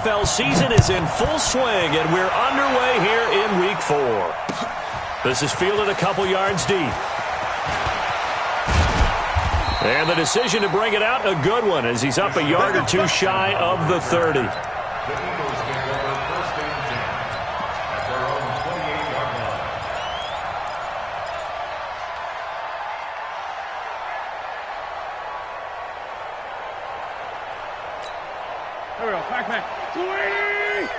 NFL season is in full swing, and we're underway here in Week 4. This is fielded a couple yards deep. And the decision to bring it out, a good one, as he's up a yard or two shy of the 30. The Eagles get over first and 10 at their own 28-yard line. There we go. Back. 280!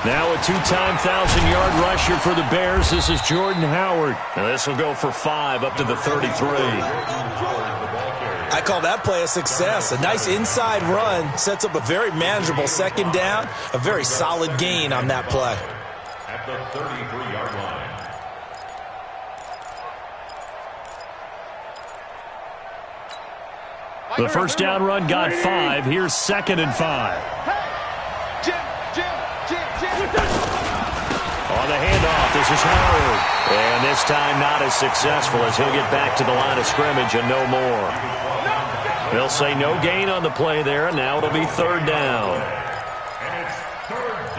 Now a two-time 1,000-yard rusher for the Bears. This is Jordan Howard. And this will go for 5 up to the 33. I call that play a success. A nice inside run sets up a very manageable second down. A very solid gain on that play. At the 33-yard line. The first down run got 5. Here's 2nd and 5. On the handoff, this is Howard. And this time not as successful as he'll get back to the line of scrimmage and no more. They'll say no gain on the play there, and now it'll be 3rd down. And it's 3rd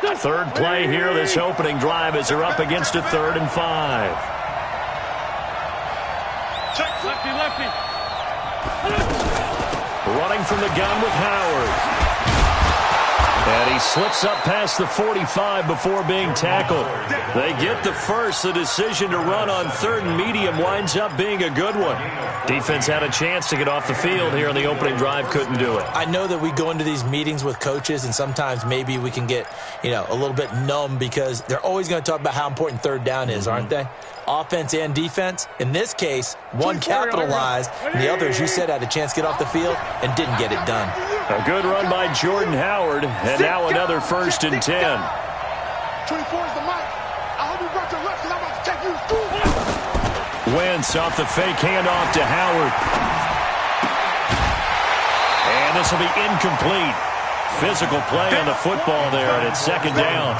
down. Third play here, this opening drive, as they're up against a 3rd and 5. Lefty. Running from the gun with Howard. And he slips up past the 45 before being tackled. They get the first. The decision to run on 3rd and medium winds up being a good one. Defense had a chance to get off the field here on the opening drive, couldn't do it. I know that we go into these meetings with coaches, and sometimes maybe we can get, a little bit numb because they're always going to talk about how important 3rd down is, aren't they? Offense and defense. In this case, one capitalized, and the other, as you said, had a chance to get off the field and didn't get it done. A good run by Jordan Howard, and now another 1st and 10. 24 is the mic. I hope you brought your left, because I'm about to take you to school. Wentz off the fake handoff to Howard. And this will be incomplete. Physical play on the football there, and it's 2nd down.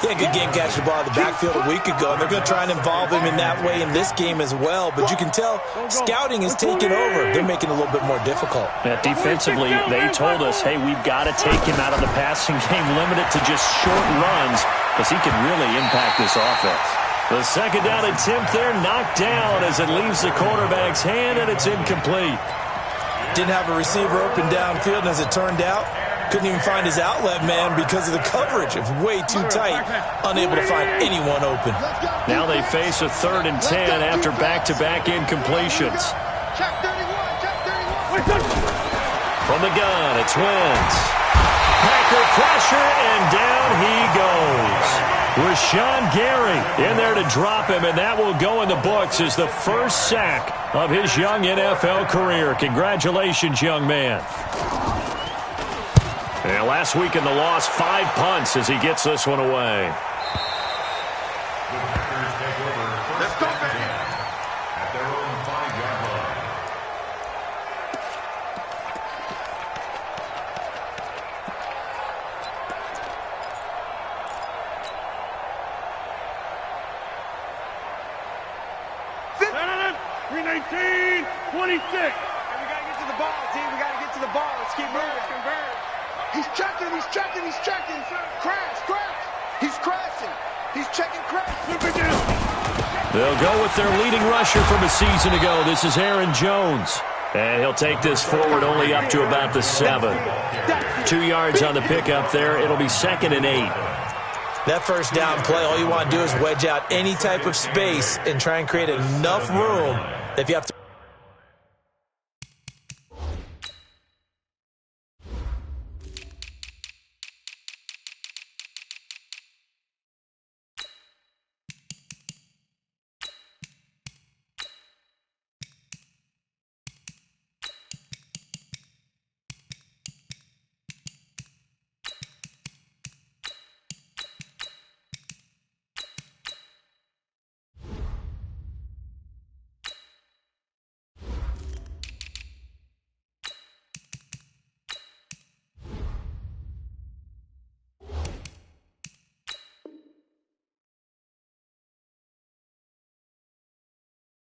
Yeah, good game catching the ball in the backfield a week ago, and they're going to try and involve him in that way in this game as well. But you can tell scouting is taking over. They're making it a little bit more difficult. Defensively, they told us, hey, we've got to take him out of the passing game, limit it to just short runs, because he can really impact this offense. The 2nd down attempt there knocked down as it leaves the quarterback's hand, and it's incomplete. Didn't have a receiver open downfield, and as it turned out, couldn't even find his outlet man because of the coverage. It was way too tight, unable to find anyone open. Now they face a 3rd and 10 after back-to-back incompletions. From the gun, it's Wentz. Packer pressure, and down he goes. Rashawn Gary in there to drop him, and that will go in the books as the first sack of his young NFL career. Congratulations, young man. And last week in the loss, 5 punts as he gets this one away. The Packers take over first and 10 at their own 5-yard line. No. 319, 26. We got to get to the ball, team. We got to get to the ball. Let's keep moving. He's checking. Crash. He's crashing. He's checking crash. They'll go with their leading rusher from a season ago. This is Aaron Jones. And he'll take this forward only up to about the 7. 2 yards on the pickup there. It'll be 2nd and 8. That first down play, all you want to do is wedge out any type of space and try and create enough room if you have to.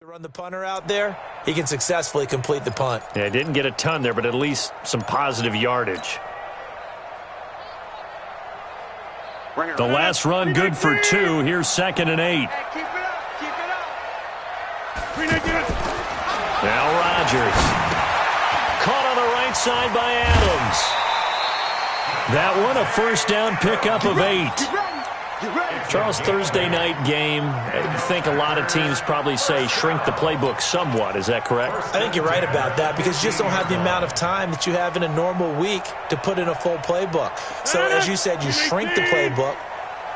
Run the punter out there, he can successfully complete the punt. Yeah, didn't get a ton there, but at least some positive yardage. The last run good for 2. Here's 2nd and 8. Keep it up. Keep it up. Now Rodgers. Caught on the right side by Adams. That one a first down pickup of 8. Charles, Thursday night game, I think a lot of teams probably say shrink the playbook somewhat. Is that correct? I think you're right about that because you just don't have the amount of time that you have in a normal week to put in a full playbook. So, as you said, you shrink the playbook,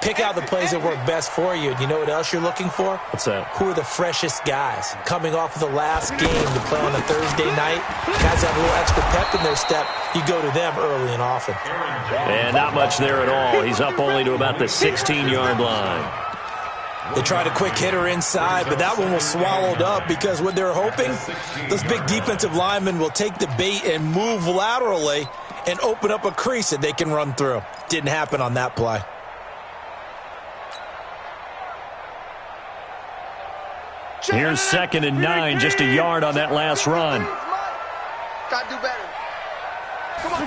pick out the plays that work best for you. And you know what else you're looking for? What's that? Who are the freshest guys coming off of the last game to play on a Thursday night? Guys have a little extra pep in their step. You go to them early and often. And not much there at all. He's up only to about the 16-yard line. They tried a quick hitter inside, but that one was swallowed up because what they're hoping, those big defensive linemen will take the bait and move laterally and open up a crease that they can run through. Didn't happen on that play. Here's 2nd and 9, just a yard on that last run. Gotta do better. Come on.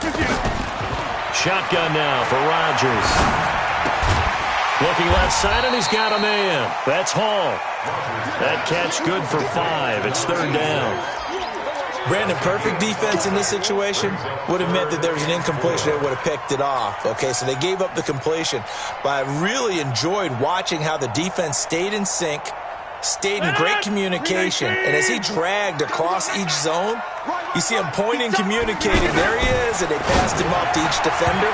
Shotgun now for Rodgers. Looking left side, and he's got a man. That's Hall. That catch good for 5. It's 3rd down. Brandon, perfect defense in this situation would have meant that there was an incompletion that would have picked it off. Okay, so they gave up the completion. But I really enjoyed watching how the defense stayed in sync, stayed in great communication, and as he dragged across each zone, you see him pointing, communicating. There he is, and they passed him off to each defender.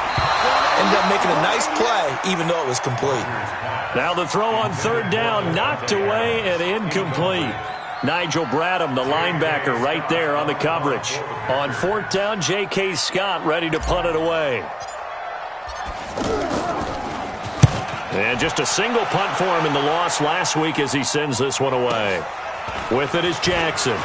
Ended up making a nice play, even though it was complete. Now the throw on 3rd down, knocked away and incomplete. Nigel Bradham, the linebacker, right there on the coverage. On 4th down, J.K. Scott ready to punt it away. And just a single punt for him in the loss last week as he sends this one away. With it is Jackson.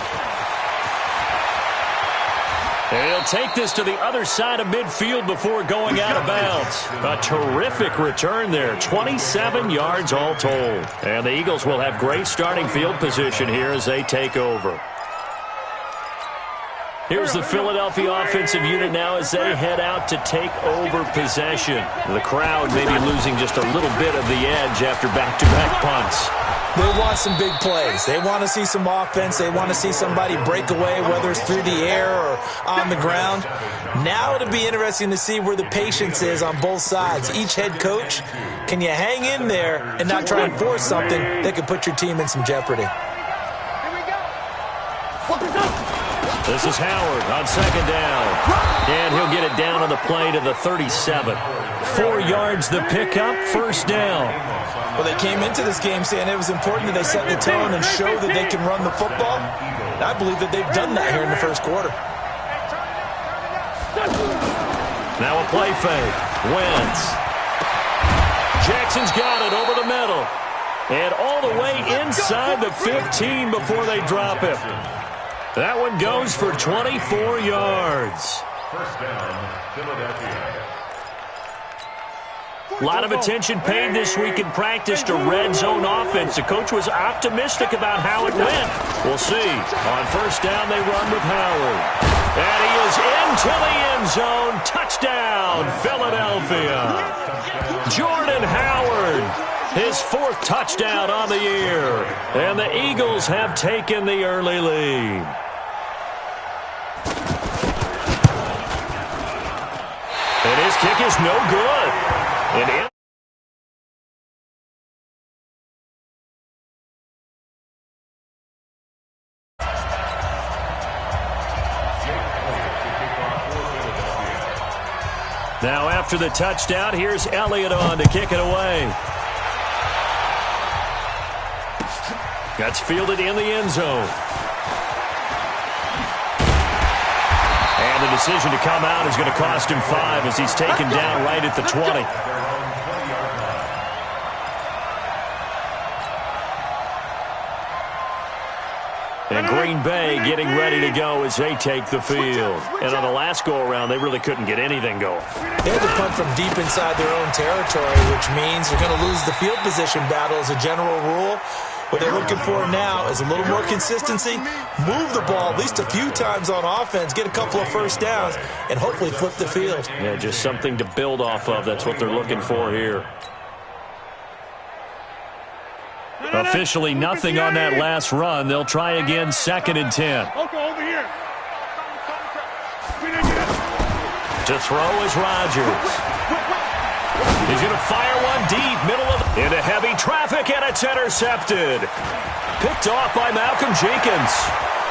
And he'll take this to the other side of midfield before going out of bounds. A terrific return there. 27 yards all told. And the Eagles will have great starting field position here as they take over. Here's the Philadelphia offensive unit now as they head out to take over possession. The crowd maybe losing just a little bit of the edge after back-to-back punts. They want some big plays. They want to see some offense. They want to see somebody break away, whether it's through the air or on the ground. Now it'll be interesting to see where the patience is on both sides. Each head coach, can you hang in there and not try and force something that could put your team in some jeopardy? This is Howard on 2nd down. And he'll get it down on the play to the 37. 4 yards the pickup, 1st down. Well, they came into this game saying it was important that they set the tone and show that they can run the football. And I believe that they've done that here in the first quarter. Now a play fake. Wentz. Jackson's got it over the middle. And all the way inside the 15 before they drop him. That one goes for 24 yards. 1st down, Philadelphia. A lot of attention paid this week in practice to red zone offense. The coach was optimistic about how it went. We'll see. On 1st down, they run with Howard. And he is into the end zone. Touchdown, Philadelphia. Jordan Howard, his 4th touchdown on the year. And the Eagles have taken the early lead. And his kick is no good. And now after the touchdown, here's Elliott on to kick it away. That's fielded in the end zone. And the decision to come out is going to cost him 5 as he's taken down right at the 20. And Green Bay getting ready to go as they take the field. And on the last go-around, they really couldn't get anything going. They had to punt from deep inside their own territory, which means they're going to lose the field position battle as a general rule. What they're looking for now is a little more consistency, move the ball at least a few times on offense, get a couple of first downs, and hopefully flip the field. Yeah, just something to build off of. That's what they're looking for here. Officially nothing on that last run. They'll try again, 2nd and 10. Okay, over here. To throw is Rodgers. He's going to fire one deep, middle of into heavy traffic, and it's intercepted. Picked off by Malcolm Jenkins.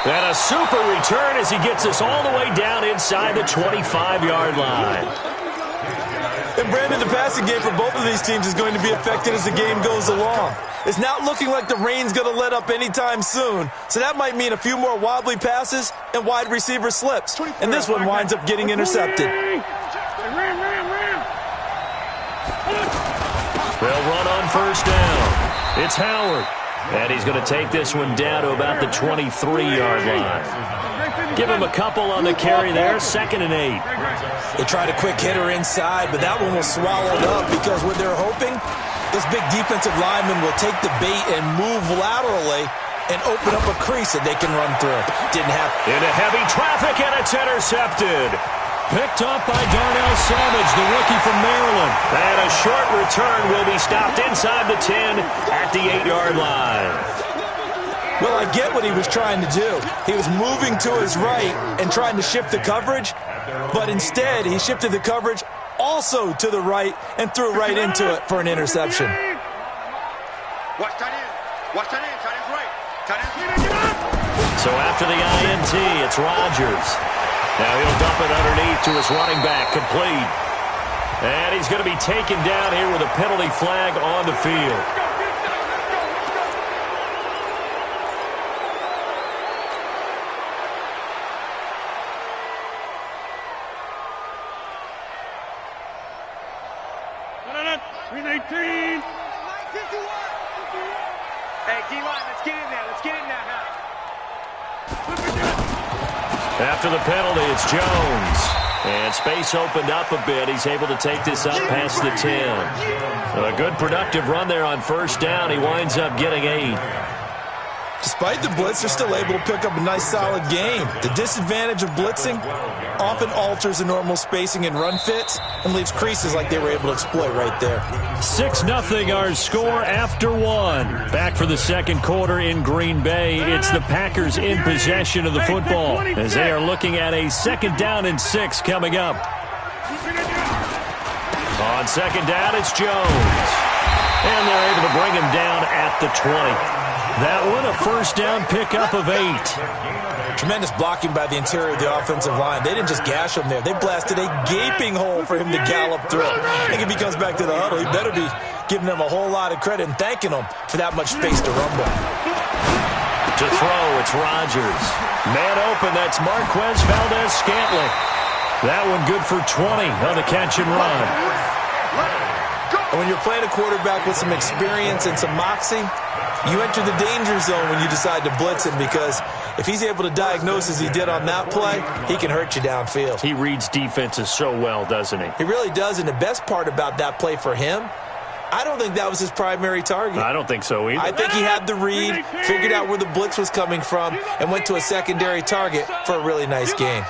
And a super return as he gets us all the way down inside the 25-yard line. And Brandon, the passing game for both of these teams is going to be affected as the game goes along. It's not looking like the rain's going to let up anytime soon, so that might mean a few more wobbly passes and wide receiver slips. And this one winds up getting intercepted. They'll run on first down. It's Howard. And he's going to take this one down to about the 23-yard line. Give him a couple on the carry there, 2nd and 8. They tried a quick hitter inside, but that one was swallowed up because what they're hoping, this big defensive lineman will take the bait and move laterally and open up a crease that they can run through. Didn't happen. Into heavy traffic, and it's intercepted. Picked up by Darnell Savage, the rookie from Maryland. And a short return will be stopped inside the 10 at the 8-yard line. Well, I get what he was trying to do. He was moving to his right and trying to shift the coverage, but instead he shifted the coverage also to the right and threw right into it for an interception. Watch tight end. Watch tight end. Tight end's right. Tight end's right. So after the INT, it's Rodgers. Now he'll dump it underneath to his running back, complete. And he's going to be taken down here with a penalty flag on the field. Hey, D-line, let's get in there. Let's get in there now. After the penalty, it's Jones. And space opened up a bit. He's able to take this up past the 10. A good productive run there on first down. He winds up getting 8. Despite the blitz, they're still able to pick up a nice solid game. The disadvantage of blitzing often alters the normal spacing and run fits and leaves creases like they were able to exploit right there. 6-0 our score after 1. Back for the second quarter in Green Bay. It's the Packers in possession of the football as they are looking at a 2nd down and 6 coming up. On 2nd down, it's Jones. And they're able to bring him down at the 20. That one, a first down pickup of 8. Tremendous blocking by the interior of the offensive line. They didn't just gash him there. They blasted a gaping hole for him to gallop through. I think if he comes back to the huddle, he better be giving them a whole lot of credit and thanking them for that much space to rumble. To throw, it's Rodgers. Man open, that's Marquez Valdez-Scantling. That one good for 20 on the catch and run. And when you're playing a quarterback with some experience and some moxie, you enter the danger zone when you decide to blitz him, because if he's able to diagnose as he did on that play, he can hurt you downfield. He reads defenses so well, doesn't he? He really does, and the best part about that play for him, I don't think that was his primary target. I don't think so either. I think he had the read, figured out where the blitz was coming from, and went to a secondary target for a really nice gain.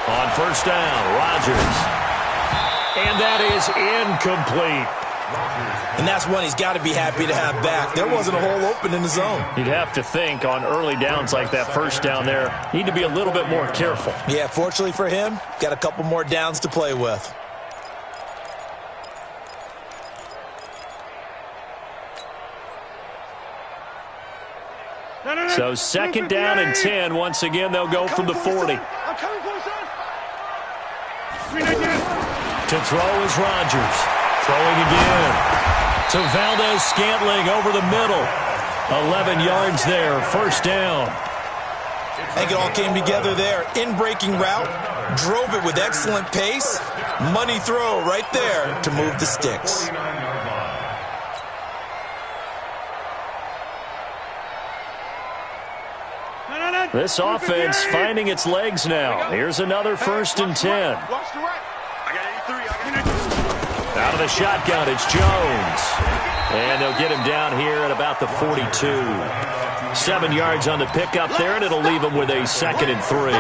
On first down, Rodgers. And that is incomplete. And that's one he's got to be happy to have back. There wasn't a hole open in the zone. You'd have to think on early downs like that first down there, need to be a little bit more careful. Yeah, fortunately for him, got a couple more downs to play with. So 2nd down and 10. Once again, they'll go from the 40. To throw is Rodgers. Throwing again. To Valdez-Scantling over the middle. 11 yards there. First down. I think it all came together there. In-breaking route. Drove it with excellent pace. Money throw right there to move the sticks. This offense finding its legs now. Here's another 1st and 10. Out of the shotgun, it's Jones. And they'll get him down here at about the 42. 7 yards on the pickup there, and it'll leave him with a 2nd and 3.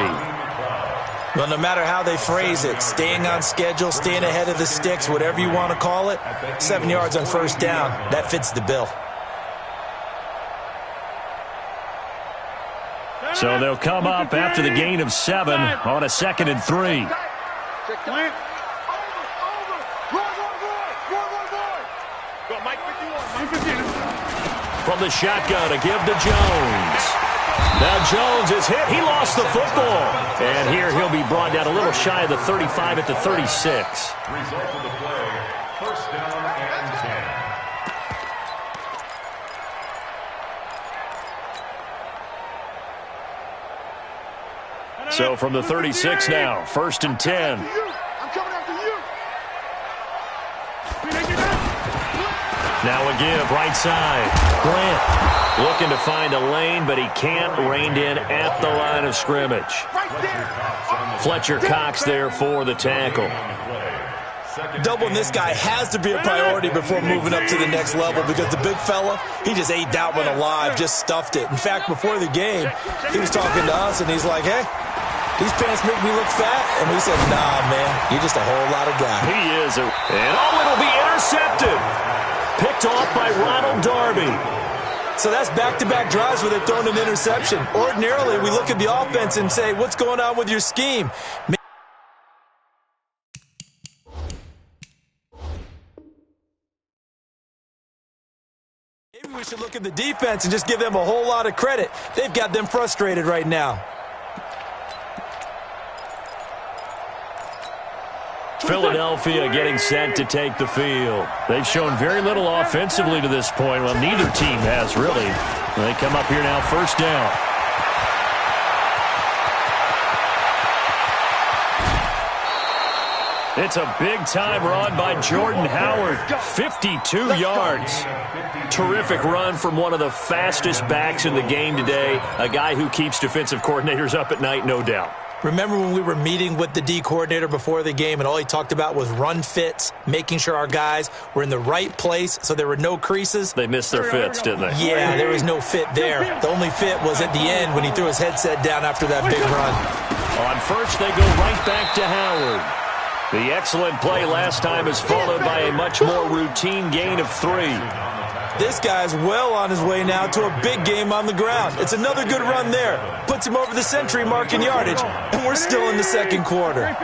Well, no matter how they phrase it, staying on schedule, staying ahead of the sticks, whatever you want to call it, 7 yards on first down, that fits the bill. So they'll come up after the gain of 7 on a 2nd and 3. From the shotgun, a give to Jones. Now Jones is hit. He lost the football. And here he'll be brought down a little shy of the 35 at the 36. Result of the play, first down and 10. So from the 36 now, 1st and 10. I'm coming after you. Now a give, right side. Grant looking to find a lane, but he can't. Reined in at the line of scrimmage. Fletcher Cox there for the tackle. Doubling this guy has to be a priority before moving up to the next level because the big fella, he just ate that one alive, just stuffed it. In fact, before the game, he was talking to us, and he's like, hey, these pants make me look fat. And we said, nah, man, you're just a whole lot of guy. He is. And it'll be intercepted. Picked off by Ronald Darby. So that's back-to-back drives where they've thrown an interception. Ordinarily, we look at the offense and say, what's going on with your scheme? Maybe we should look at the defense and just give them a whole lot of credit. They've got them frustrated right now. Philadelphia getting set to take the field. They've shown very little offensively to this point. Well, neither team has really. They come up here now, first down. It's a big-time run by Jordan Howard, 52 yards. Terrific run from one of the fastest backs in the game today, a guy who keeps defensive coordinators up at night, no doubt. Remember when we were meeting with the D coordinator before the game and all he talked about was run fits, making sure our guys were in the right place so there were no creases? They missed their fits, didn't they? Yeah, there was no fit there. The only fit was at the end when he threw his headset down after that big run. On first, they go right back to Howard. The excellent play last time is followed by a much more routine gain of 3. This guy's well on his way now to a big game on the ground. It's another good run there. Puts him over the century mark in yardage, and we're still in the second quarter. On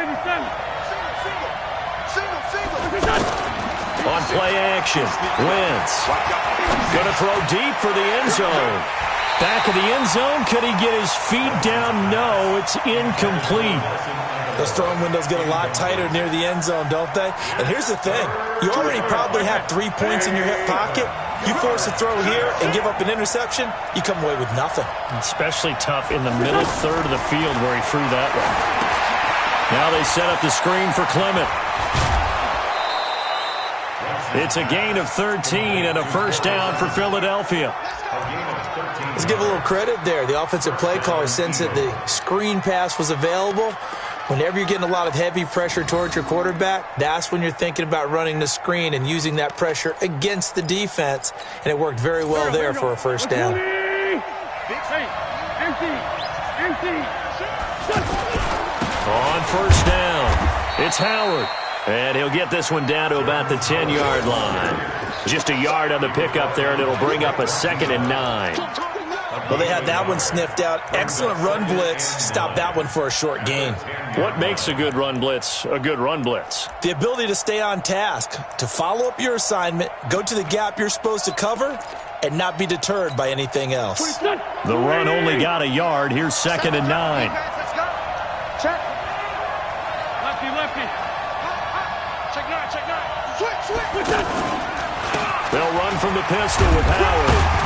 play action, Wentz. Going to throw deep for the end zone. Back of the end zone, could he get his feet down? No, it's incomplete. Those throwing windows get a lot tighter near the end zone, don't they? And here's the thing. You already probably have 3 points in your hip pocket. You force a throw here and give up an interception, you come away with nothing. Especially tough in the middle third of the field where he threw that one. Now they set up the screen for Clement. It's a gain of 13 and a first down for Philadelphia. Let's give a little credit there. The offensive play caller sensed that the screen pass was available. Whenever you're getting a lot of heavy pressure towards your quarterback, that's when you're thinking about running the screen and using that pressure against the defense. And it worked very well there for a first down. On first down, it's Howard. And he'll get this one down to about the 10-yard line. Just a yard on the pickup there, and it'll bring up a 2nd and 9. Well, they had that one sniffed out. Excellent run blitz. Stop that one for a short gain. What makes a good run blitz a good run blitz? The ability to stay on task, to follow up your assignment, go to the gap you're supposed to cover, and not be deterred by anything else. The run only got a yard. Here's 2nd and 9. Check. Lefty, lefty. Check 9, check 9. Switch. They'll run from the pistol with Howard.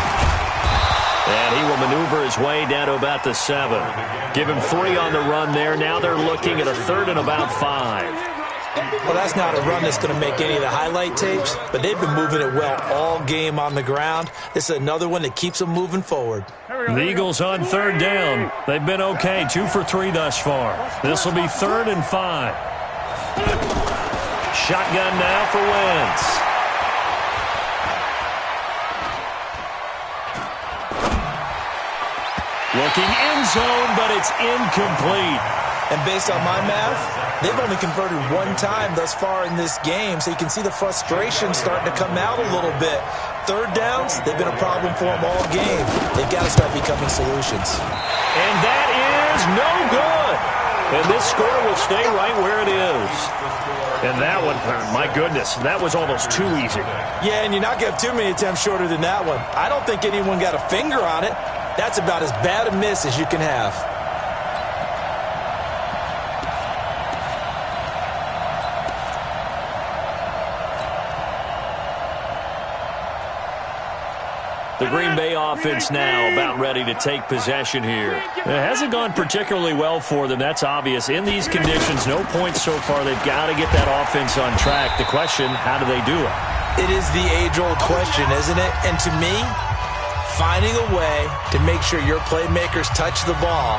And he will maneuver his way down to about the 7. Give him 3 on the run there. Now they're looking at a 3rd and about 5. Well, that's not a run that's going to make any of the highlight tapes, but they've been moving it well all game on the ground. This is another one that keeps them moving forward. The Eagles on 3rd down. They've been okay, 2 for 3 thus far. This will be 3rd and 5. Shotgun now for Wentz. Looking end zone, but it's incomplete. And based on my math, they've only converted one time thus far in this game, so you can see the frustration starting to come out a little bit. Third downs, they've been a problem for them all game. They've got to start becoming solutions. And that is no good. And this score will stay right where it is. And that one, my goodness, that was almost too easy. Yeah, and you're not going to have too many attempts shorter than that one. I don't think anyone got a finger on it. That's about as bad a miss as you can have. The Green Bay offense now about ready to take possession here. It hasn't gone particularly well for them. That's obvious. In these conditions, no points so far. They've got to get that offense on track. The question, how do they do it? It is the age-old question, isn't it? And to me, finding a way to make sure your playmakers touch the ball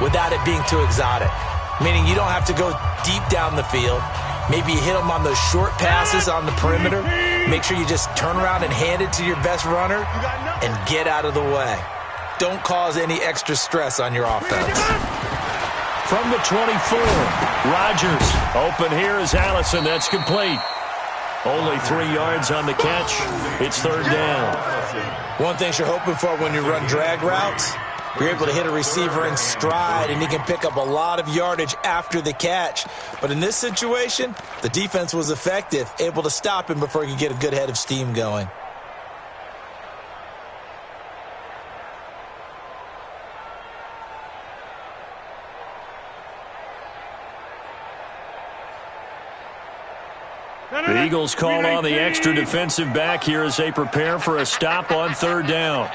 without it being too exotic. Meaning you don't have to go deep down the field. Maybe you hit them on those short passes on the perimeter. Make sure you just turn around and hand it to your best runner and get out of the way. Don't cause any extra stress on your offense. From the 24, Rodgers. Open here is Allison. That's complete. Only 3 yards on the catch. It's third down. One thing you're hoping for when you run drag routes, you're able to hit a receiver in stride, and he can pick up a lot of yardage after the catch. But in this situation, the defense was effective, able to stop him before he could get a good head of steam going. The Eagles call on the extra defensive back here as they prepare for a stop on third down.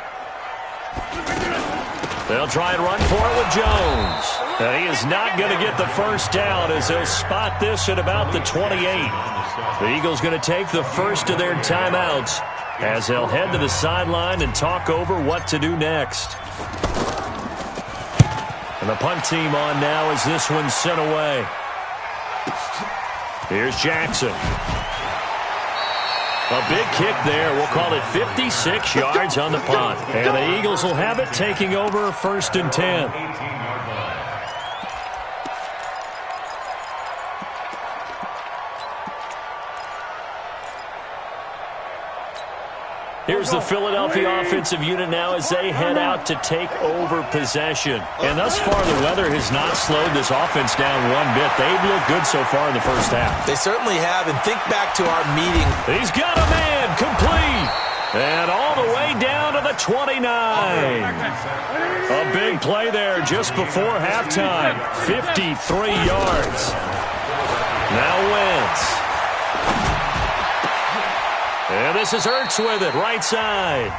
They'll try and run for it with Jones. And he is not going to get the first down as they'll spot this at about the 28. The Eagles going to take the first of their timeouts as they'll head to the sideline and talk over what to do next. And the punt team on now as this one's sent away. Here's Jackson. A big kick there. We'll call it 56 yards on the punt. And the Eagles will have it, taking over first and 10. Here's the Philadelphia offensive unit now as they head out to take over possession. And thus far, the weather has not slowed this offense down one bit. They've looked good so far in the first half. They certainly have, and think back to our meeting. He's got a man, complete. And all the way down to the 29. A big play there just before halftime. 53 yards. Now Wentz. And this is Ertz with it, right side.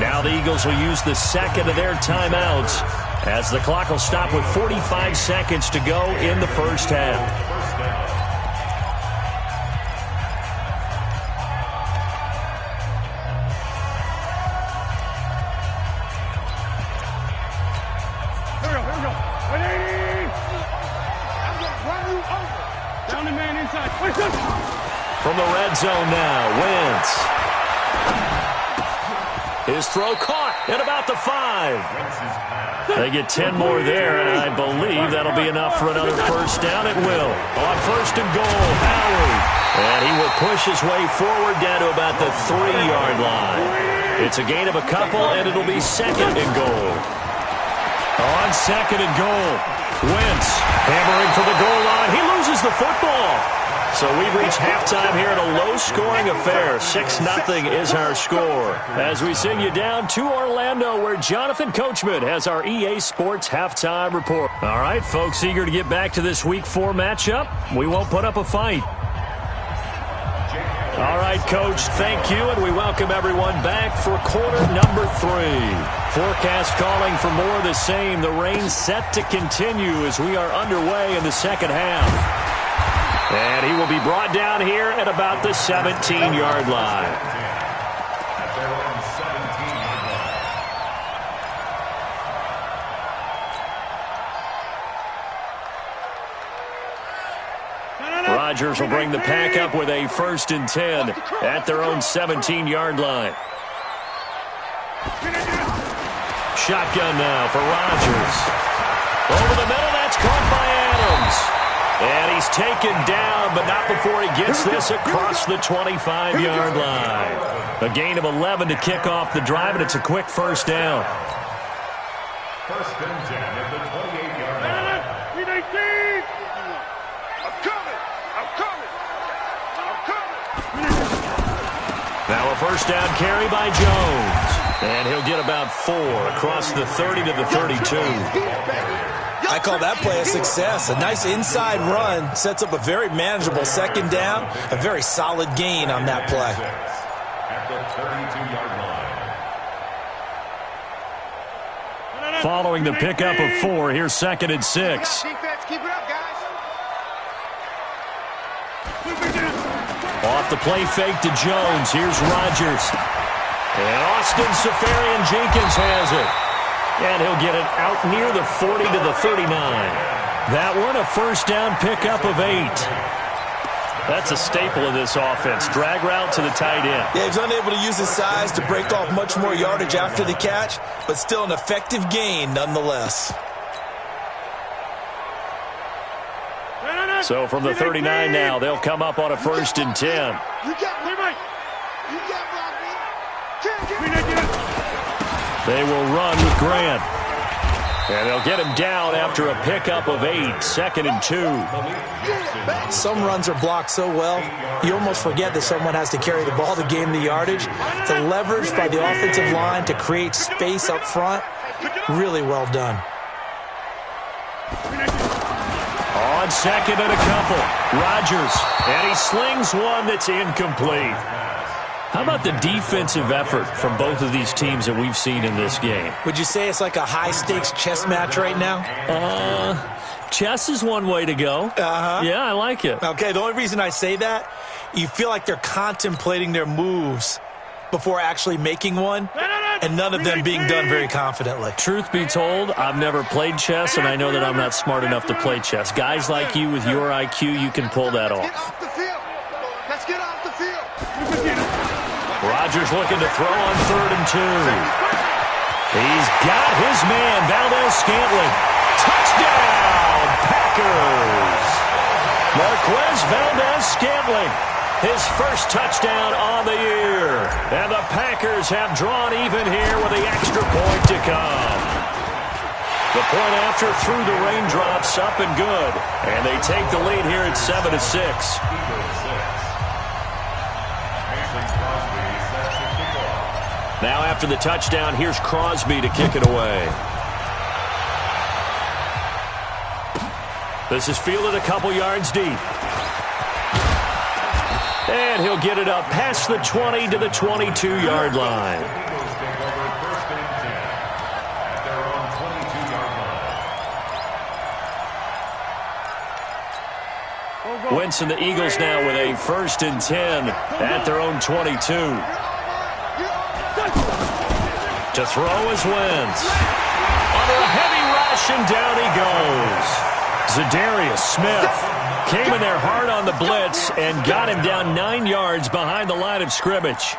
Now the Eagles will use the second of their timeouts as the clock will stop with 45 seconds to go in the first half. Here we go. Ready? I'm going to run you over. Down the man inside. From the red zone now, Wentz. His throw caught at about the 5. They get 10 more there, and I believe that'll be enough for another first down. It will. On first and goal, Howard. And he will push his way forward down to about the 3-yard line. It's a gain of a couple, and it'll be second and goal. On second and goal, Wentz hammering for the goal line. He loses the football. So we've reached halftime here in a low-scoring affair. 6-0 is our score. As we send you down to Orlando, where Jonathan Coachman has our EA Sports halftime report. All right, folks, eager to get back to this Week 4 matchup. We won't put up a fight. All right, Coach, thank you, and we welcome everyone back for quarter number 3. Forecast calling for more of the same. The rain set to continue as we are underway in the second half. And he will be brought down here at about the 17-yard line. Rodgers will bring the pack up with a 1st and 10 at their own 17-yard line. Shotgun now for Rodgers. Over the middle, that's caught by Adams. And he's taken down, but not before he gets this across the 25-yard line. A gain of 11 to kick off the drive, and it's a quick 1st down. 1st and 10 at the 28-yard line. I'm coming. I'm coming. I'm coming. Now a 1st down carry by Jones. And he'll get about 4 across the 30 to the 32. I call that play a success. A nice inside run sets up a very manageable 2nd down. A very solid gain on that play. At the 32-yard line. Following the pickup of 4, here's 2nd and 6. Defense, keep it up, guys. Off the play fake to Jones. Here's Rodgers. And Austin Safarian-Jenkins has it. And he'll get it out near the 40 to the 39. That one, a 1st down pickup of 8. That's a staple of this offense. Drag route to the tight end. Yeah, he's unable to use his size to break off much more yardage after the catch, but still an effective gain nonetheless. So from the 39 now, they'll come up on a 1st and 10. You got me. You got me. They will run with Grant. And they'll get him down after a pickup of 8. 2nd and 2. Some runs are blocked so well, you almost forget that someone has to carry the ball to gain the yardage. The leverage by the offensive line to create space up front, really well done. On 2nd and a couple, Rodgers. And he slings one that's incomplete. How about the defensive effort from both of these teams that we've seen in this game? Would you say it's like a high-stakes chess match right now? Chess is one way to go. Yeah, I like it. Okay, the only reason I say that, you feel like they're contemplating their moves before actually making one, and none of them being done very confidently. Truth be told, I've never played chess, and I know that I'm not smart enough to play chess. Guys like you with your IQ, you can pull that off. Get off the field. Let's get off the field. Rodgers looking to throw on 3rd and 2. He's got his man, Valdez-Scantling. Touchdown, Packers! Marquez Valdez-Scantling, his 1st touchdown on the year. And the Packers have drawn even here with the extra point to come. The point after through the raindrops, up and good. And they take the lead here at 7-6. Now after the touchdown, here's Crosby to kick it away. This is fielded a couple yards deep. And he'll get it up past the 20 to the 22-yard line. Wentz and the Eagles now with a 1st and 10 at their own 22. To throw is Wentz. Under a heavy rush, and down he goes. Zadarius Smith came in there hard on the blitz and got him down 9 yards behind the line of scrimmage.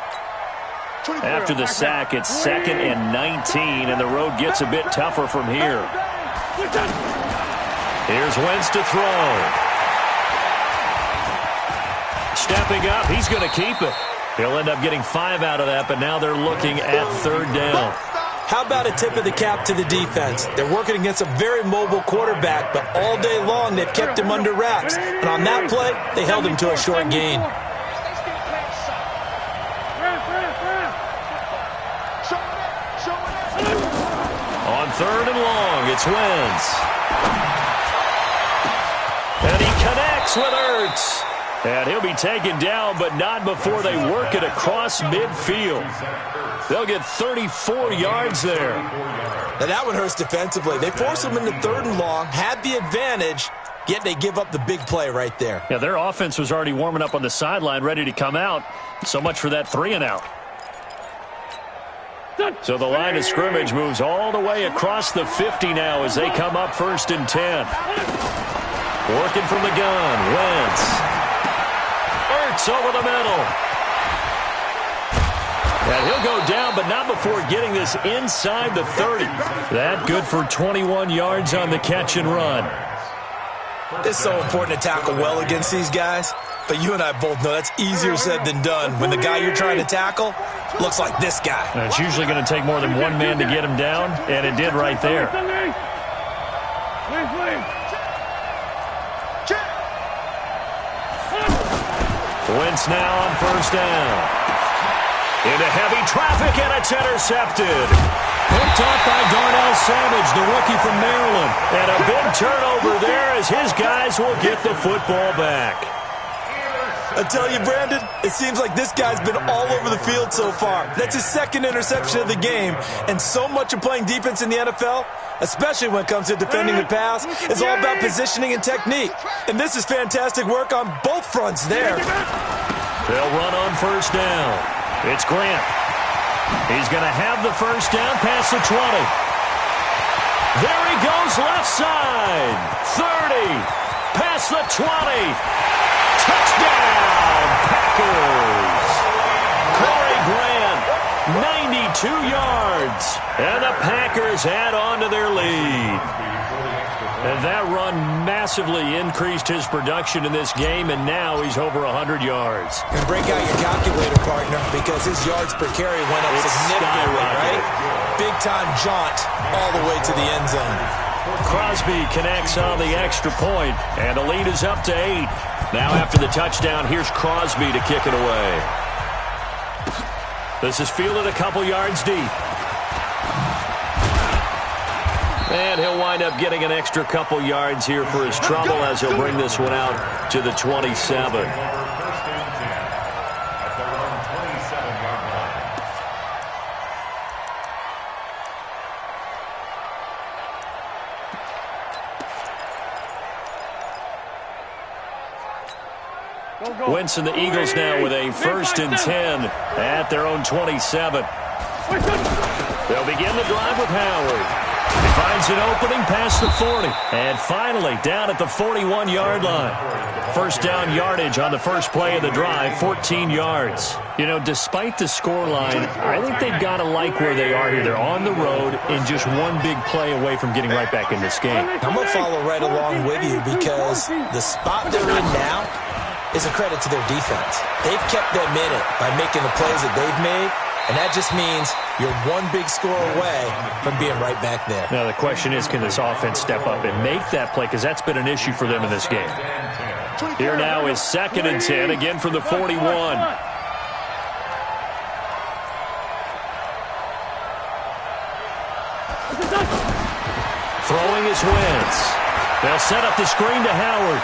After the sack, it's 2nd and 19, and the road gets a bit tougher from here. Here's Wentz to throw. Stepping up, he's going to keep it. He'll end up getting 5 out of that, but now they're looking at 3rd down. How about a tip of the cap to the defense? They're working against a very mobile quarterback, but all day long they've kept him under wraps. And on that play, they held him to a short gain. On 3rd and long, it's Wentz. And he connects with Ertz. And he'll be taken down, but not before they work it across midfield. They'll get 34 yards there. Now that one hurts defensively. They force him into 3rd and long, had the advantage, yet they give up the big play right there. Yeah, their offense was already warming up on the sideline, ready to come out. So much for that 3-and-out. So the line of scrimmage moves all the way across the 50 now as they come up 1st and 10. Working from the gun, Wentz. pass over the middle. And he'll go down, but not before getting this inside the 30. That good for 21 yards on the catch and run. It's so important to tackle well against these guys, but you and I both know that's easier said than done when the guy you're trying to tackle looks like this guy. And it's usually going to take more than one man to get him down, and it did right there. Wentz now on first down. Into heavy traffic, and it's intercepted. Picked off by Darnell Savage, the rookie from Maryland. And a big turnover there as his guys will get the football back. I tell you, Brandon, it seems like this guy's been all over the field so far. That's his second interception of the game. And so much of playing defense in the NFL, especially when it comes to defending the pass, is all about positioning and technique. And this is fantastic work on both fronts there. They'll run on first down. It's Grant. He's going to have the first down past the 20. There he goes left side. 30. Past the 20. Touchdown, Packers. Corey Grant, 92 yards. And the Packers add on to their lead. And that run massively increased his production in this game, and now he's over 100 yards. And break out your calculator, partner, because his yards per carry went up significantly, right? Big-time jaunt all the way to the end zone. Crosby connects on the extra point, and the lead is up to 8. Now after the touchdown, here's Crosby to kick it away. This is fielded a couple yards deep. And he'll wind up getting an extra couple yards here for his trouble as he'll bring this one out to the 27. Wentz and the Eagles now with a 1st and 10 at their own 27. They'll begin the drive with Howard. He finds an opening past the 40. And finally, down at the 41-yard line. First down yardage on the first play of the drive, 14 yards. You know, despite the scoreline, I think they've got to like where they are here. They're on the road and just one big play away from getting right back in this game. I'm going to follow right along with you because the spot they're in now is a credit to their defense. They've kept them in it by making the plays that they've made. And that just means you're one big score away from being right back there. Now, the question is, can this offense step up and make that play? Because that's been an issue for them in this game. Here now is 2nd and 10, again from the 41. Throwing is Wentz. They'll set up the screen to Howard.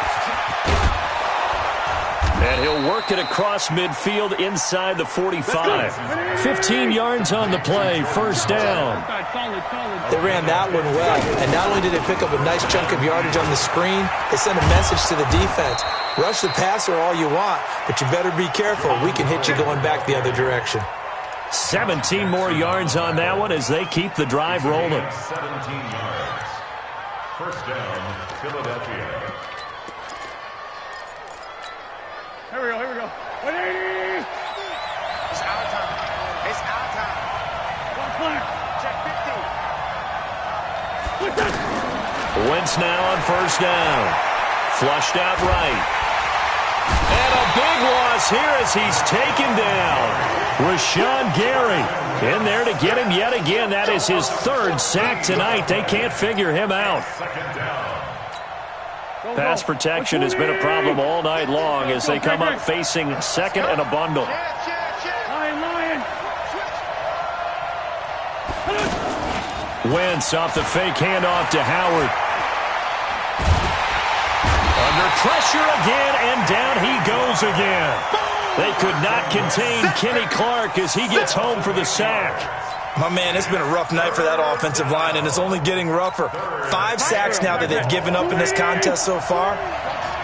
And he'll work it across midfield inside the 45. 15 yards on the play, first down. They ran that one well. And not only did they pick up a nice chunk of yardage on the screen, they sent a message to the defense. Rush the passer all you want, but you better be careful. We can hit you going back the other direction. 17 more yards on that one as they keep the drive rolling. 17 yards. First down, Philadelphia. Here we go. 180! It's our time. It's our time. One flag. Check 50. Wentz now on first down. Flushed out right. And a big loss here as he's taken down. Rashawn Gary in there to get him yet again. That is his 3rd sack tonight. They can't figure him out. Pass protection has been a problem all night long as they come up facing 2nd and a bundle. Lion. Wentz off the fake handoff to Howard. Under pressure again, and down he goes again. They could not contain Kenny Clark as he gets home for the sack. My man, it's been a rough night for that offensive line, and it's only getting rougher. 5 sacks now that they've given up in this contest so far.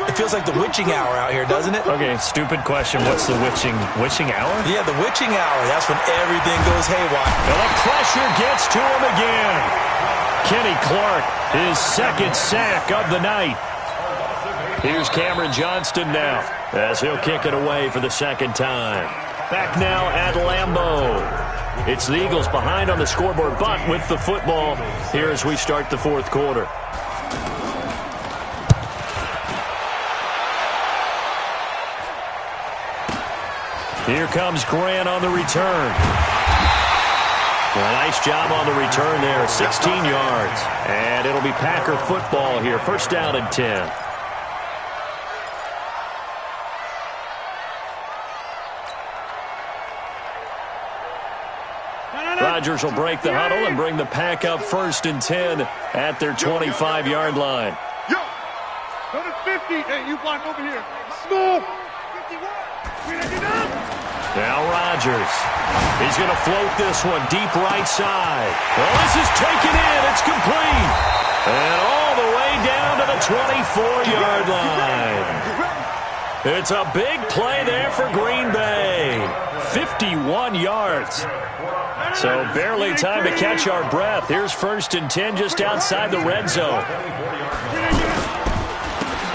It feels like the witching hour out here, doesn't it? Okay, stupid question. What's the witching hour? Yeah, the witching hour. That's when everything goes haywire. And the pressure gets to him again. Kenny Clark, his 2nd sack of the night. Here's Cameron Johnston now as he'll kick it away for the second time. Back now at Lambeau. It's the Eagles behind on the scoreboard, but with the football here as we start the fourth quarter. Here comes Grant on the return. Well, nice job on the return there, 16 yards. And it'll be Packer football here, first down and 10. Rodgers will break the huddle and bring the Pack up first and 10 at their 25-yard line. Yo, go to 50. Hey, you block over here. Small. 51. Now Rodgers. He's going to float this one deep right side. Well, this is taken in. It's complete. And all the way down to the 24-yard line. It's a big play there for Green Bay. 51 yards. So barely time to catch our breath. Here's first and 10 just outside the red zone.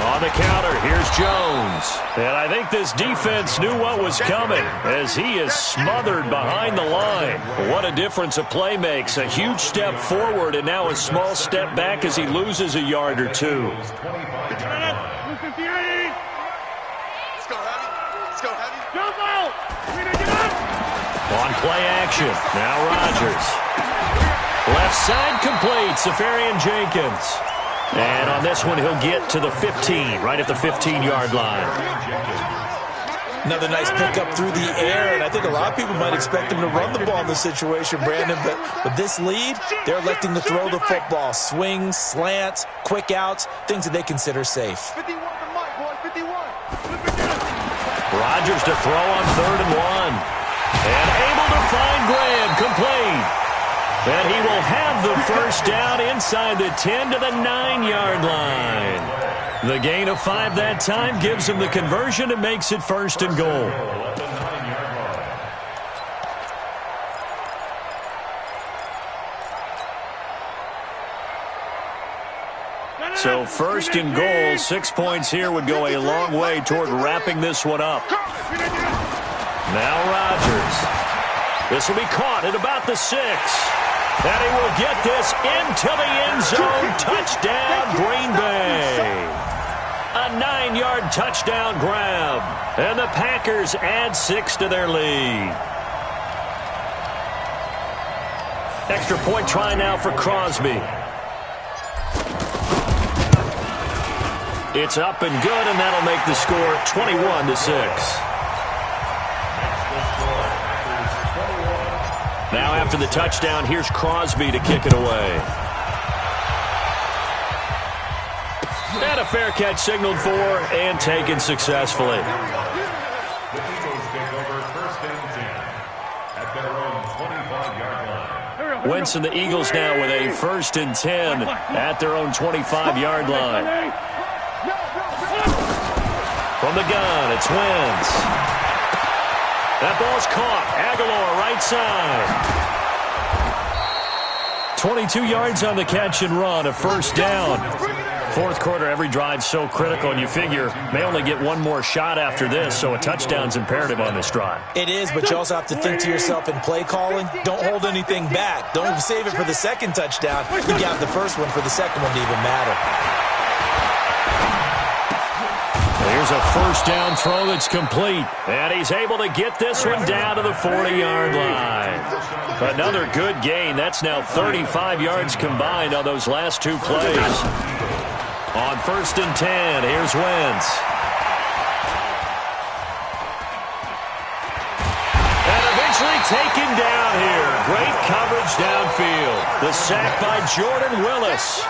On the counter, here's Jones. And I think this defense knew what was coming as he is smothered behind the line. What a difference a play makes. A huge step forward and now a small step back as he loses a yard or two. On play action, now Rodgers. Left side complete, Safarian Jenkins. And on this one, he'll get to the 15, right at the 15-yard line. Another nice pickup through the air, and I think a lot of people might expect him to run the ball in this situation, Brandon, but with this lead, they're electing to throw the football. Swings, slants, quick outs, things that they consider safe. 51 to Mike, boy, 51. Rodgers to throw on 3rd and 1. And able to find Graham, complete. And he will have the first down inside the 10 to the 9-yard line. The gain of 5 that time gives him the conversion and makes it first and goal. So first and goal, 6 points here would go a long way toward wrapping this one up. Now Rodgers. This will be caught at about the 6. And he will get this into the end zone. Touchdown, Green Bay. A 9-yard touchdown grab. And the Packers add 6 to their lead. Extra point try now for Crosby. It's up and good, and that'll make the score 21-6. Now after the touchdown, here's Crosby to kick it away. And a fair catch signaled for and taken successfully. The Eagles take over first and 10 at their own 25-yard line. Wentz and the Eagles now with a first and 10 at their own 25-yard line. From the gun, it's Wentz. That ball's caught. Aguilar, right side. 22 yards on the catch and run, a first down. Fourth quarter, every drive's so critical, and you figure may only get one more shot after this, so a touchdown's imperative on this drive. It is, but you also have to think to yourself in play calling, don't hold anything back. Don't save it for the second touchdown. You got the first one for the second one to even matter. Here's a first down throw that's complete. And he's able to get this one down to the 40-yard line. Another good gain. That's now 35 yards combined on those last two plays. On first and 10, here's Wentz. And eventually taken down here. Great coverage downfield. The sack by Jordan Willis.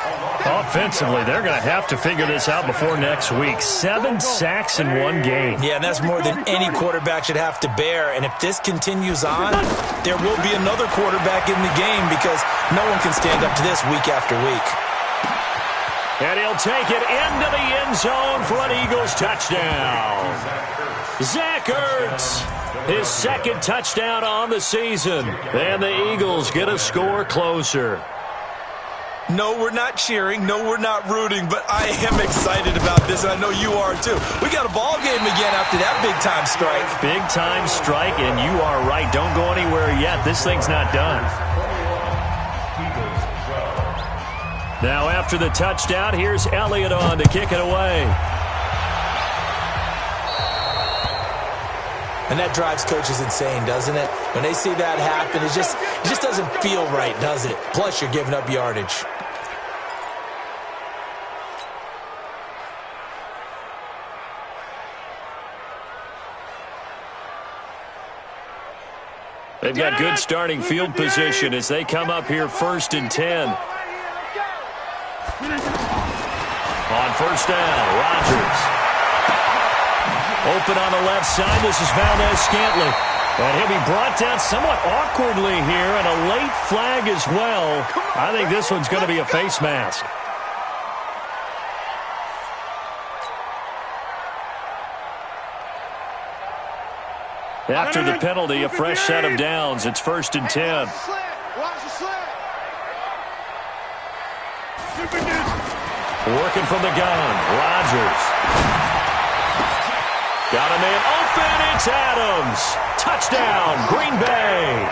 Offensively, they're going to have to figure this out before next week. 7 sacks in one game. Yeah, and that's more than any quarterback should have to bear. And if this continues on, there will be another quarterback in the game because no one can stand up to this week after week. And he'll take it into the end zone for an Eagles touchdown. Zach Ertz, his second touchdown on the season. And the Eagles get a score closer. No, we're not cheering. No, we're not rooting. But I am excited about this, and I know you are too. We got a ball game again after that big-time strike. Big-time strike, and you are right. Don't go anywhere yet. This thing's not done. Now after the touchdown, here's Elliott on to kick it away. And that drives coaches insane, doesn't it? When they see that happen, it just doesn't feel right, does it? Plus, you're giving up yardage. They've got good starting field position as they come up here 1st and 10. On 1st down, Rodgers. Open on the left side. This is Valdez-Scantling. And he'll be brought down somewhat awkwardly here, and a late flag as well. I think this one's going to be a face mask. After the penalty, a fresh set of downs. It's 1st and 10. Working from the gun, Rodgers. Got a man open, it's Adams. Touchdown, Green Bay.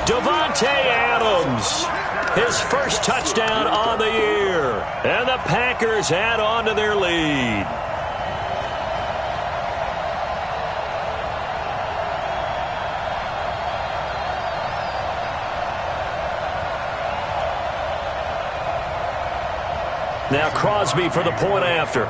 Davante Adams, his first touchdown on the year. And the Packers add on to their lead. Now Crosby for the point after.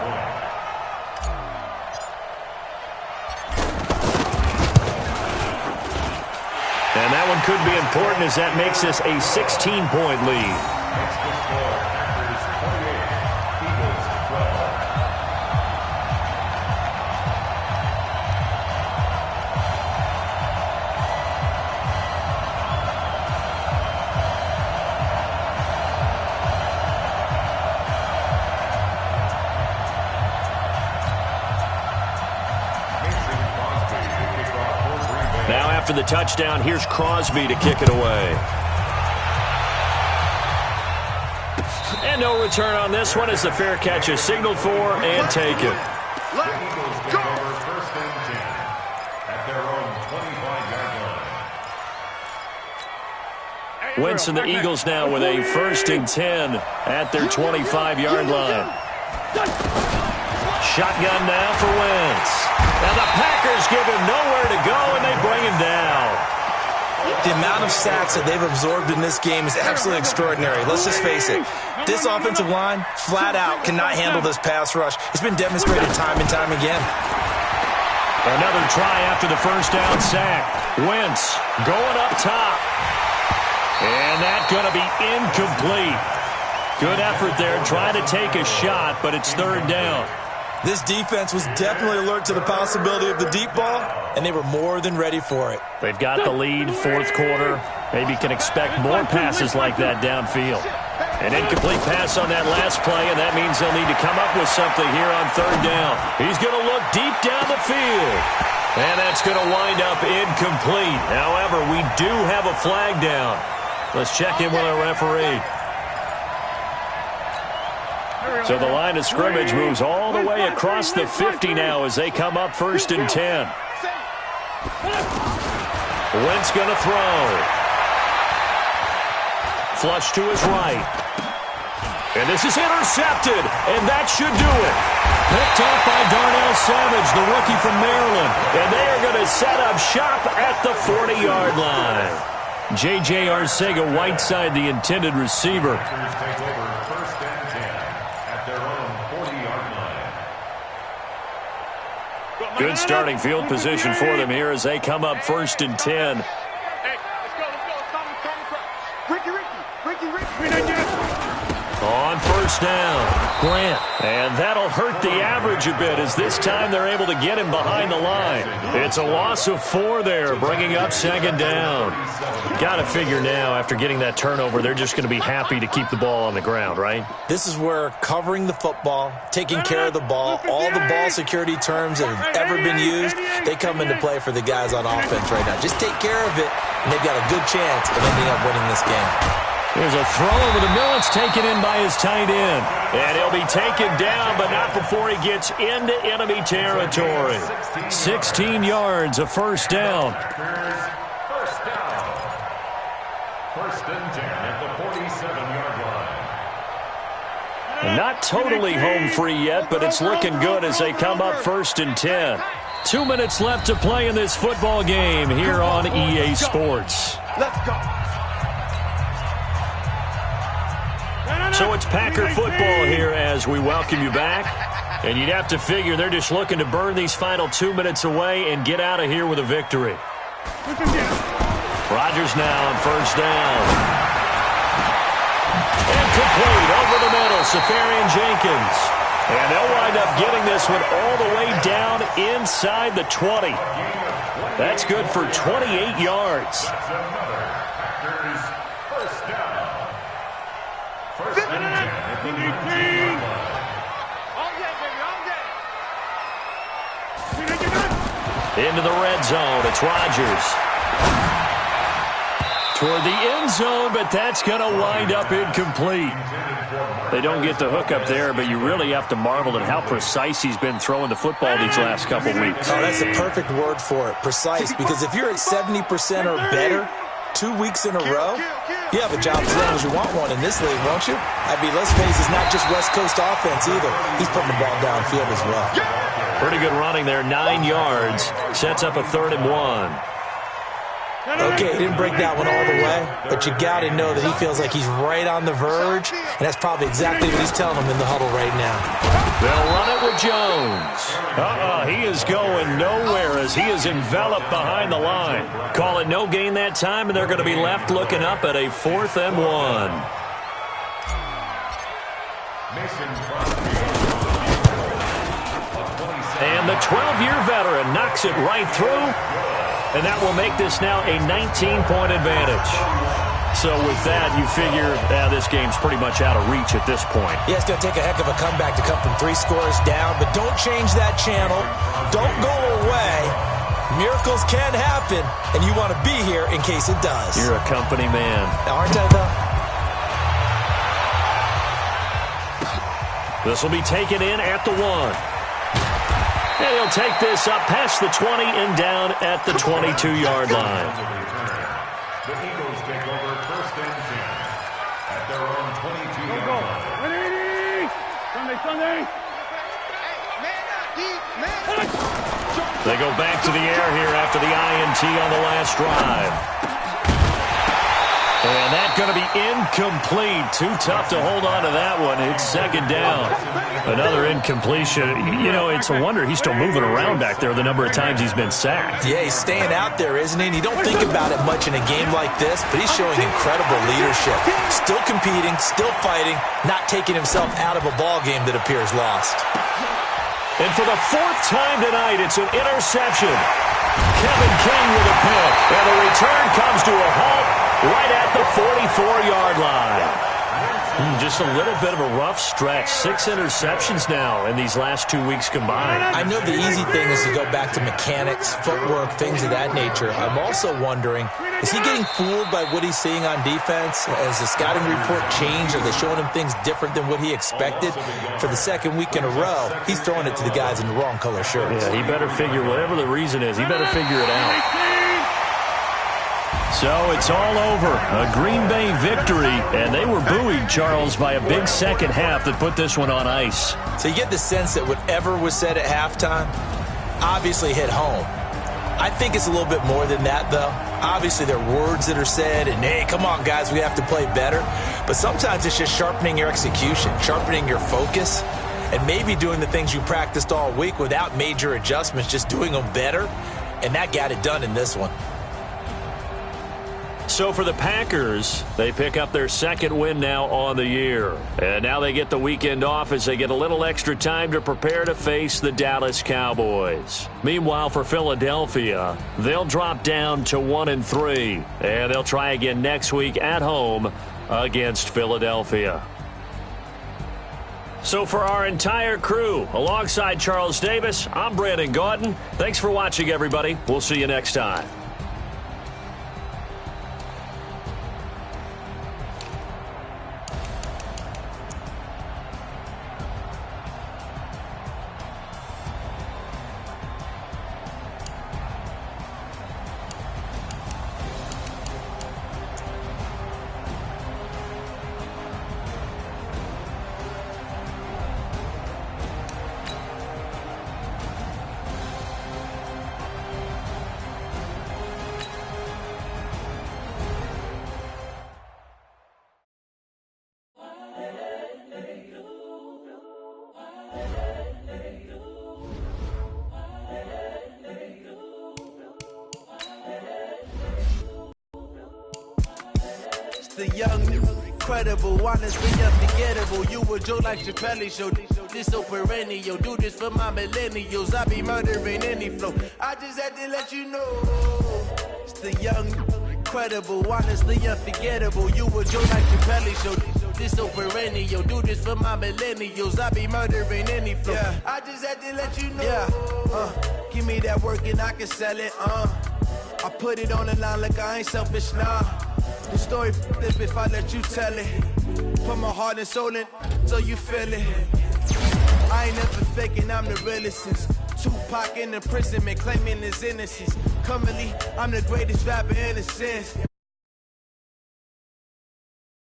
And that one could be important as that makes this a 16-point lead. After the touchdown, here's Crosby to kick it away. And no return on this one as the fair catch is signaled for and taken. Wentz and the Eagles now with a 1st and 10 at their 25-yard line. Shotgun now for Wentz. And the Packers give him nowhere to go, and they bring him down. The amount of sacks that they've absorbed in this game is absolutely extraordinary. Let's just face it. This offensive line, flat out, cannot handle this pass rush. It's been demonstrated time and time again. Another try after the 1st down sack. Wentz going up top. And that's going to be incomplete. Good effort there, trying to take a shot, but it's 3rd down. This defense was definitely alert to the possibility of the deep ball, and they were more than ready for it. They've got the lead, 4th quarter. Maybe can expect more passes like that downfield. An incomplete pass on that last play, and that means they'll need to come up with something here on 3rd down. He's going to look deep down the field. And that's going to wind up incomplete. However, we do have a flag down. Let's check in with our referee. So the line of scrimmage moves all the way across the 50 now as they come up 1st and 10. Wentz going to throw. Flush to his right. And this is intercepted, and that should do it. Picked off by Darnell Savage, the rookie from Maryland. And they are going to set up shop at the 40-yard line. J.J. Arcega-Whiteside, the intended receiver. Good starting field position for them here as they come up 1st and 10. On 1st down, Grant. And that'll hurt the average a bit as this time they're able to get him behind the line. It's a loss of 4 there, bringing up 2nd down. Got to figure now, after getting that turnover, they're just going to be happy to keep the ball on the ground, right? This is where covering the football, taking care of the ball, all the ball security terms that have ever been used, they come into play for the guys on offense right now. Just take care of it, and they've got a good chance of ending up winning this game. There's a throw over the middle. It's taken in by his tight end. And he'll be taken down, but not before he gets into enemy territory. 16 yards, a first down. First down. First and 10 at the 47-yard line. And not totally home free yet, but it's looking good as they come up first and 10. 2 minutes left to play in this football game here on EA Sports. Let's go. So it's Packer football here as we welcome you back. And you'd have to figure they're just looking to burn these final 2 minutes away and get out of here with a victory. Rodgers now on first down. And complete over the middle, Safarian Jenkins. And they'll wind up getting this one all the way down inside the 20. That's good for 28 yards. That's another Packers first down. First and 10 at the 19-yard line. Into the red zone, it's Rodgers. Toward the end zone, but that's going to wind up incomplete. They don't get the hook up there, but you really have to marvel at how precise he's been throwing the football these last couple weeks. Oh, that's the perfect word for it, precise, because if you're at 70% or better 2 weeks in a row, you have a job as long as you want one in this league, won't you? I mean, let's face it, it's not just West Coast offense either. He's putting the ball downfield as well. Pretty good running there, 9 yards. Sets up a 3rd and 1. Okay, he didn't break that one all the way, but you got to know that he feels like he's right on the verge, and that's probably exactly what he's telling them in the huddle right now. They'll run it with Jones. He is going nowhere as he is enveloped behind the line. Call it no gain that time, and they're going to be left looking up at a 4th and 1. And the 12-year veteran knocks it right through. And that will make this now a 19-point advantage. So with that, you figure this game's pretty much out of reach at this point. Yeah, it's going to take a heck of a comeback to come from 3 scores down, but don't change that channel. Don't go away. Miracles can happen, and you want to be here in case it does. You're a company man. Aren't I, though? This will be taken in at the 1. And he'll take this up past the 20 and down at the 22-yard line. The Eagles take over first and 10 at their own 22-yard line. Sunday. They go back to the air here after the INT on the last drive. And that's going to be incomplete. Too tough to hold on to that one. It's 2nd down. Another incompletion. You know, it's a wonder he's still moving around back there the number of times he's been sacked. Yeah, he's staying out there, isn't he? And you don't think about it much in a game like this, but he's showing incredible leadership. Still competing, still fighting, not taking himself out of a ball game that appears lost. And for the 4th time tonight, it's an interception. Kevin King with a pick. And the return comes to a halt right at the 44-yard line. Just a little bit of a rough stretch. 6 interceptions now in these last 2 weeks combined. I know the easy thing is to go back to mechanics, footwork, things of that nature. I'm also wondering, is he getting fooled by what he's seeing on defense? Has the scouting report changed? Are they showing him things different than what he expected? For the 2nd week in a row, he's throwing it to the guys in the wrong color shirts. Yeah, he better figure, whatever the reason is, he better figure it out. So it's all over. A Green Bay victory, and they were buoyed, Charles, by a big second half that put this one on ice. So you get the sense that whatever was said at halftime obviously hit home. I think it's a little bit more than that, though. Obviously, there are words that are said, and, hey, come on, guys, we have to play better. But sometimes it's just sharpening your execution, sharpening your focus, and maybe doing the things you practiced all week without major adjustments, just doing them better. And that got it done in this one. So for the Packers, they pick up their 2nd win now on the year. And now they get the weekend off as they get a little extra time to prepare to face the Dallas Cowboys. Meanwhile, for Philadelphia, they'll drop down to 1-3. And they'll try again next week at home against Philadelphia. So for our entire crew, alongside Charles Davis, I'm Brandon Gaudin. Thanks for watching, everybody. We'll see you next time. young, incredible, honestly unforgettable. You a joke like Chappelle Show. This so perennial. Do this for my millennials. I be murdering any flow. I just had to let you know. It's the young, incredible, honestly unforgettable. You a joke like Chappelle Show. This so perennial. Do this for my millennials. I be murdering any flow. Yeah. I just had to let you know. Yeah. Give me that work and I can sell it. I put it on the line like I ain't selfish, nah. The story flip if I let you tell it. Put my heart and soul in so you feel it. I ain't never faking, I'm the realest since Tupac in imprisonment, claiming his innocence. Currently, I'm the greatest rapper in a sense.